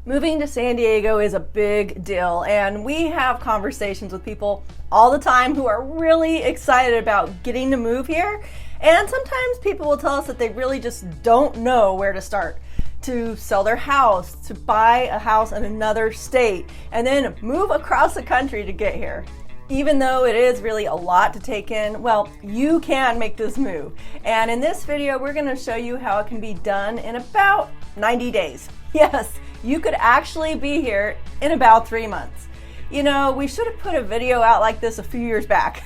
Moving to San Diego is a big deal, and we have conversations with people all the time who are really excited about getting to move here. And sometimes people will tell us that they really just don't know where to start. To sell their house, to buy a house in another state, and then move across the country to get here. Even though it is really a lot to take in, well, you can make this move. And in this video, we're gonna show you how it can be done in about 90 days. Yes, you could actually be here in about 3 months. You know, we should have put a video out like this a few years back.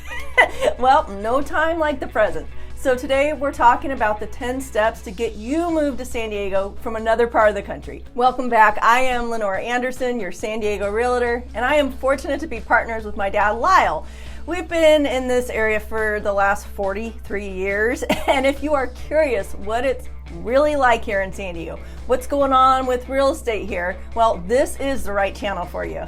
Well, no time like the present. So today we're talking about the 10 steps to get you moved to San Diego from another part of the country. Welcome back. I am Lynnor Anderson, your San Diego realtor, and I am fortunate to be partners with my dad, Lyle. We've been in this area for the last 43 years, and if you are curious what it's really like here in San Diego, what's going on with real estate here, well, this is the right channel for you.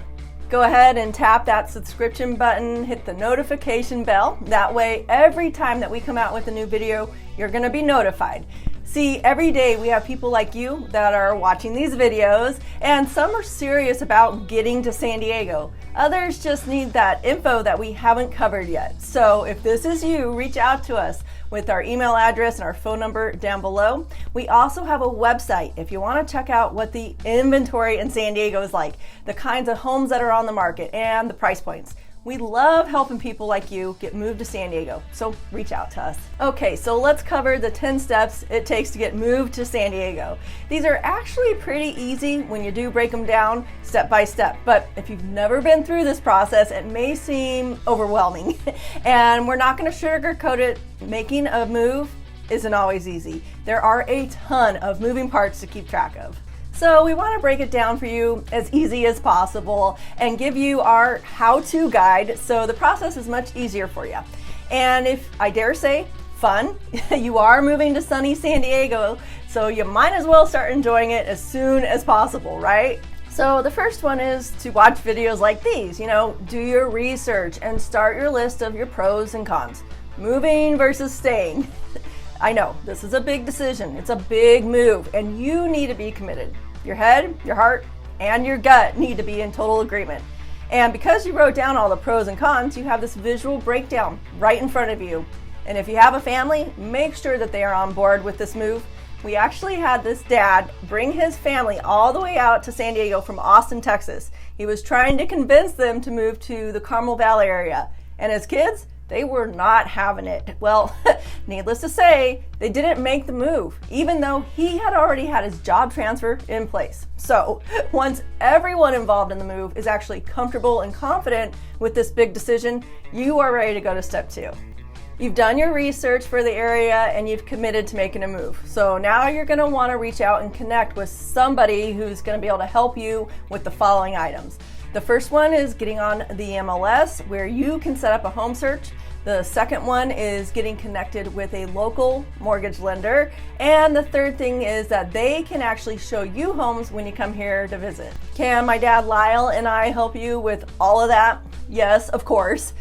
Go ahead and tap that subscription button, hit the notification bell. That way, every time that we come out with a new video, you're gonna be notified. See, every day we have people like you that are watching these videos, and some are serious about getting to San Diego. Others just need that info that we haven't covered yet. So if this is you, reach out to us with our email address and our phone number down below. We also have a website if you want to check out what the inventory in San Diego is like, the kinds of homes that are on the market, and the price points. We love helping people like you get moved to San Diego, so reach out to us. Okay, so let's cover the 10 steps it takes to get moved to San Diego. These are actually pretty easy when you do break them down step by step, but if you've never been through this process, it may seem overwhelming. And we're not gonna sugarcoat it. Making a move isn't always easy. There are a ton of moving parts to keep track of. So we want to break it down for you as easy as possible and give you our how-to guide so the process is much easier for you. And if I dare say, fun, you are moving to sunny San Diego, so you might as well start enjoying it as soon as possible, right? So the first one is to watch videos like these, do your research and start your list of your pros and cons. Moving versus staying. I know, this is a big decision. It's a big move, and you need to be committed. Your head, your heart, and your gut need to be in total agreement. And because you wrote down all the pros and cons, you have this visual breakdown right in front of you. And if you have a family, make sure that they are on board with this move. We actually had this dad bring his family all the way out to San Diego from Austin, Texas. He was trying to convince them to move to the Carmel Valley area. And his kids, they were not having it. Well, needless to say, they didn't make the move, even though he had already had his job transfer in place. So once everyone involved in the move is actually comfortable and confident with this big decision, you are ready to go to step 2. You've done your research for the area and you've committed to making a move. So now you're gonna wanna reach out and connect with somebody who's gonna be able to help you with the following items. The first one is getting on the MLS where you can set up a home search. The second one is getting connected with a local mortgage lender. And the third thing is that they can actually show you homes when you come here to visit. Can my dad Lyle and I help you with all of that? Yes, of course,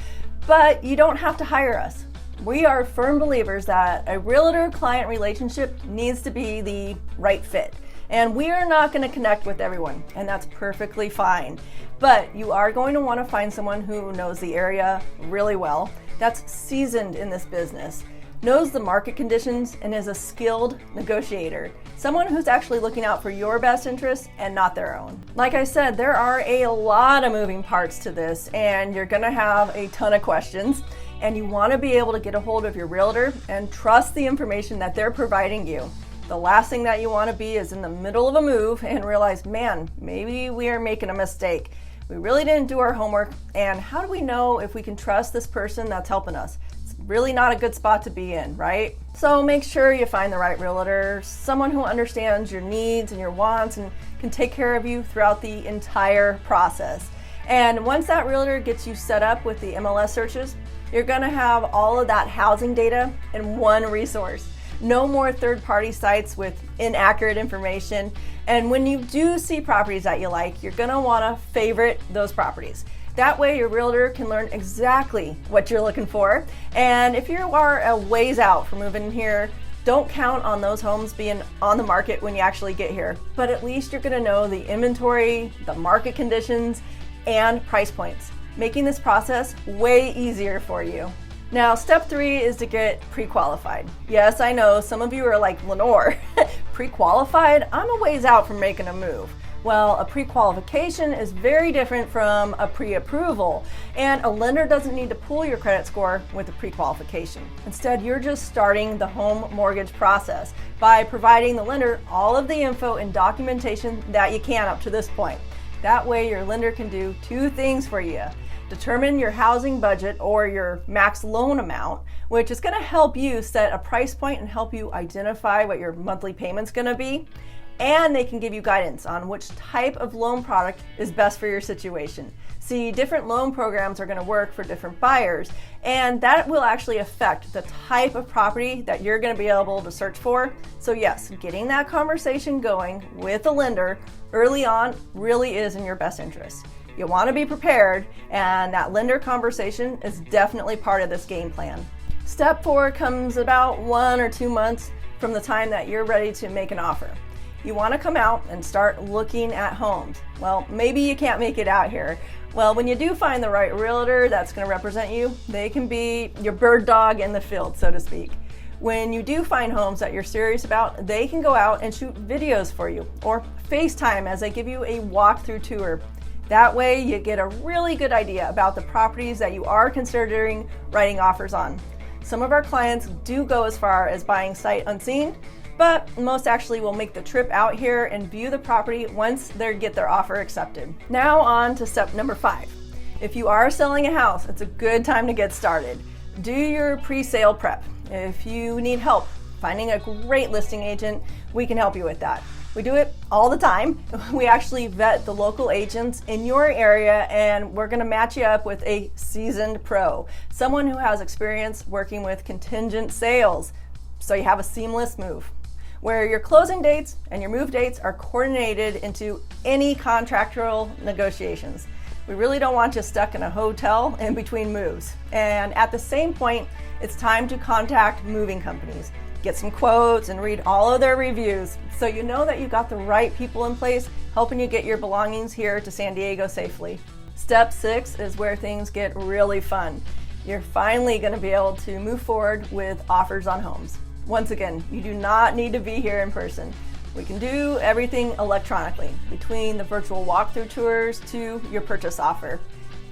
but you don't have to hire us. We are firm believers that a realtor-client relationship needs to be the right fit. And we are not going to connect with everyone, and that's perfectly fine. But you are going to want to find someone who knows the area really well, that's seasoned in this business, knows the market conditions, and is a skilled negotiator. Someone who's actually looking out for your best interests and not their own. Like I said, there are a lot of moving parts to this, and you're going to have a ton of questions. And you want to be able to get a hold of your realtor and trust the information that they're providing you. The last thing that you want to be is in the middle of a move and realize, man, maybe we are making a mistake. We really didn't do our homework, and how do we know if we can trust this person that's helping us? It's really not a good spot to be in, right? So make sure you find the right realtor, someone who understands your needs and your wants and can take care of you throughout the entire process. And once that realtor gets you set up with the MLS searches, you're gonna have all of that housing data in one resource. No more third-party sites with inaccurate information. And when you do see properties that you like, you're gonna wanna favorite those properties. That way your realtor can learn exactly what you're looking for. And if you are a ways out from moving here, Don't count on those homes being on the market when you actually get here, but at least you're gonna know the inventory, the market conditions, and price points, making this process way easier for you. Now, step 3 is to get pre-qualified. Yes, I know some of you are like, Lynnor, pre-qualified? I'm a ways out from making a move. Well, a pre-qualification is very different from a pre-approval, and a lender doesn't need to pull your credit score with a pre-qualification. Instead, you're just starting the home mortgage process by providing the lender all of the info and documentation that you can up to this point. That way, your lender can do 2 things for you. Determine your housing budget or your max loan amount, which is going to help you set a price point and help you identify what your monthly payment's going to be. And they can give you guidance on which type of loan product is best for your situation. See, different loan programs are going to work for different buyers, and that will actually affect the type of property that you're going to be able to search for. So yes, getting that conversation going with the lender early on really is in your best interest. You want to be prepared, and that lender conversation is definitely part of this game plan. Step 4 comes about 1 or 2 months from the time that you're ready to make an offer. You want to come out and start looking at homes. Well, maybe you can't make it out here. Well, when you do find the right realtor that's going to represent you, they can be your bird dog in the field, so to speak. When you do find homes that you're serious about, they can go out and shoot videos for you or FaceTime as they give you a walkthrough tour. That way you get a really good idea about the properties that you are considering writing offers on. Some of our clients do go as far as buying sight unseen, but most actually will make the trip out here and view the property once they get their offer accepted. Now on to step number 5. If you are selling a house, it's a good time to get started. Do your pre-sale prep. If you need help finding a great listing agent, we can help you with that. We do it all the time. We actually vet the local agents in your area, and we're gonna match you up with a seasoned pro, someone who has experience working with contingent sales, so you have a seamless move, where your closing dates and your move dates are coordinated into any contractual negotiations. We really don't want you stuck in a hotel in between moves. And at the same point, it's time to contact moving companies. Get some quotes and read all of their reviews so you know that you got the right people in place helping you get your belongings here to San Diego safely. Step 6 is where things get really fun. You're finally going to be able to move forward with offers on homes. Once again, you do not need to be here in person. We can do everything electronically, between the virtual walkthrough tours to your purchase offer.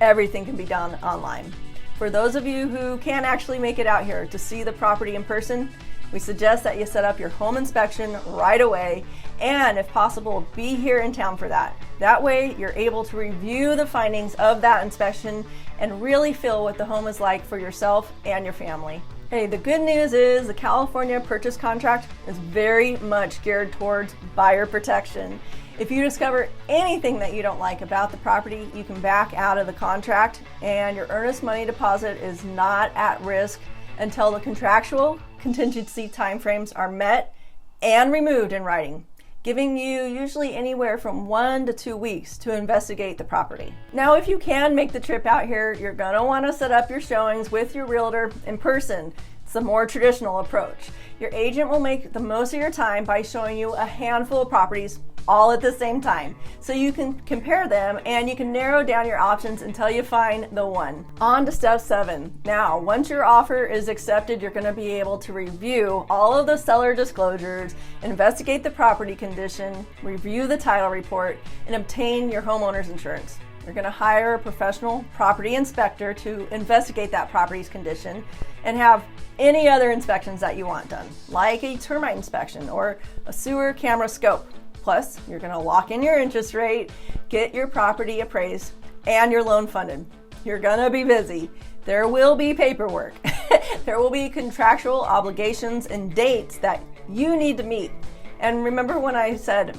Everything can be done online. For those of you who can't actually make it out here to see the property in person, we suggest that you set up your home inspection right away, and if possible, be here in town for that. That way, you're able to review the findings of that inspection and really feel what the home is like for yourself and your family. Hey, the good news is the California purchase contract is very much geared towards buyer protection. If you discover anything that you don't like about the property, you can back out of the contract, and your earnest money deposit is not at risk until the contractual contingency timeframes are met and removed in writing, giving you usually anywhere from 1 to 2 weeks to investigate the property. Now, if you can make the trip out here, you're gonna wanna set up your showings with your realtor in person. It's the more traditional approach. Your agent will make the most of your time by showing you a handful of properties all at the same time, so you can compare them and you can narrow down your options until you find the one. On to step 7. Now, once your offer is accepted, you're going to be able to review all of the seller disclosures, investigate the property condition, review the title report, and obtain your homeowner's insurance. You're going to hire a professional property inspector to investigate that property's condition and have any other inspections that you want done, like a termite inspection or a sewer camera scope. Plus, you're going to lock in your interest rate, get your property appraised, and your loan funded. You're going to be busy. There will be paperwork. There will be contractual obligations and dates that you need to meet. And remember when I said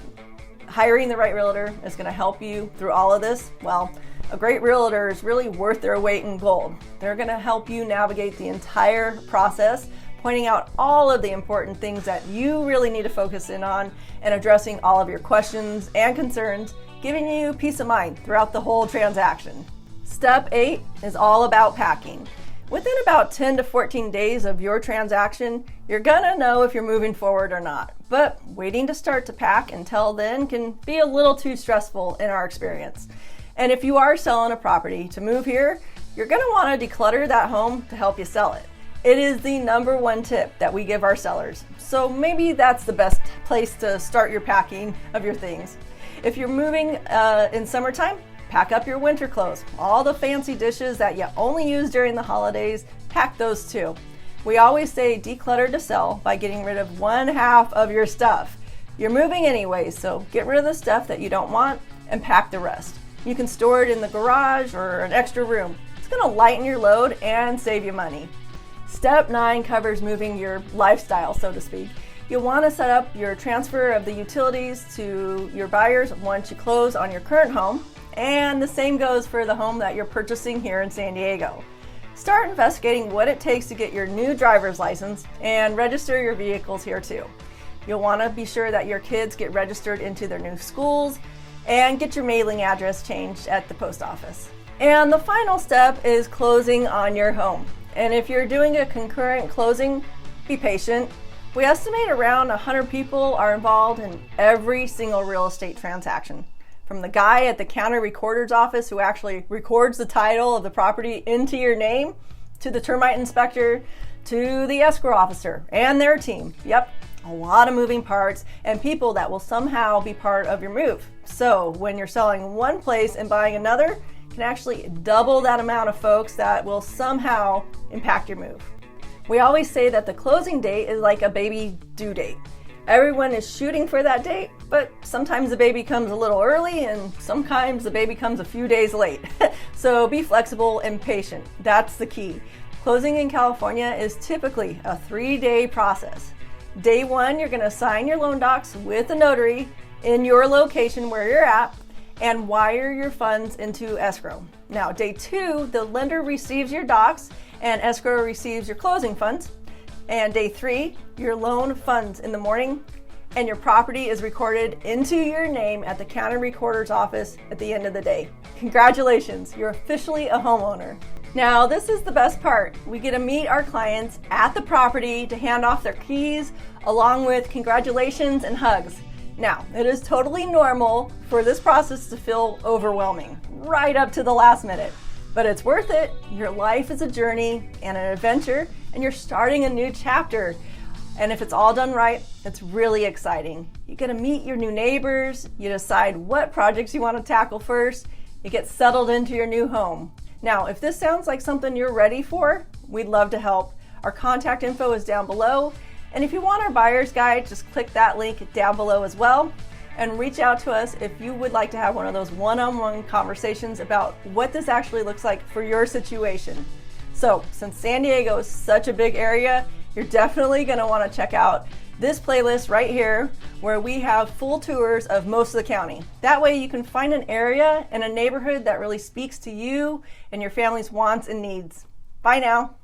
hiring the right realtor is going to help you through all of this? Well, a great realtor is really worth their weight in gold. They're going to help you navigate the entire process, pointing out all of the important things that you really need to focus in on and addressing all of your questions and concerns, giving you peace of mind throughout the whole transaction. Step 8 is all about packing. Within about 10 to 14 days of your transaction, you're gonna know if you're moving forward or not. But waiting to start to pack until then can be a little too stressful in our experience. And if you are selling a property to move here, you're gonna wanna declutter that home to help you sell it. It is the number one tip that we give our sellers. So maybe that's the best place to start your packing of your things. If you're moving in summertime, pack up your winter clothes. All the fancy dishes that you only use during the holidays, pack those too. We always say declutter to sell by getting rid of one half of your stuff. You're moving anyway, so get rid of the stuff that you don't want and pack the rest. You can store it in the garage or an extra room. It's gonna lighten your load and save you money. Step 9 covers moving your lifestyle, so to speak. You'll want to set up your transfer of the utilities to your buyers once you close on your current home, and the same goes for the home that you're purchasing here in San Diego. Start investigating what it takes to get your new driver's license and register your vehicles here too. You'll want to be sure that your kids get registered into their new schools and get your mailing address changed at the post office. And the final step is closing on your home. And if you're doing a concurrent closing, be patient. We estimate around 100 people are involved in every single real estate transaction. From the guy at the county recorder's office who actually records the title of the property into your name, to the termite inspector, to the escrow officer and their team. Yep, a lot of moving parts and people that will somehow be part of your move. So when you're selling one place and buying another, can actually double that amount of folks that will somehow impact your move. We always say that the closing date is like a baby due date. Everyone is shooting for that date, but sometimes the baby comes a little early and sometimes the baby comes a few days late. So be flexible and patient. That's the key. Closing in California is typically a 3-day process. Day 1, you're gonna sign your loan docs with a notary in your location where you're at and wire your funds into escrow. Now, day 2, the lender receives your docs and escrow receives your closing funds. And day 3, your loan funds in the morning and your property is recorded into your name at the county recorder's office at the end of the day. Congratulations, you're officially a homeowner. Now, this is the best part. We get to meet our clients at the property to hand off their keys along with congratulations and hugs. Now, it is totally normal for this process to feel overwhelming right up to the last minute, but it's worth it. Your life is a journey and an adventure, and you're starting a new chapter. And if it's all done right, it's really exciting. You get to meet your new neighbors, you decide what projects you want to tackle first, you get settled into your new home. Now, if this sounds like something you're ready for, we'd love to help. Our contact info is down below. And if you want our buyer's guide, just click that link down below as well and reach out to us if you would like to have one of those one-on-one conversations about what this actually looks like for your situation. So since San Diego is such a big area, you're definitely going to want to check out this playlist right here where we have full tours of most of the county. That way you can find an area and a neighborhood that really speaks to you and your family's wants and needs. Bye now.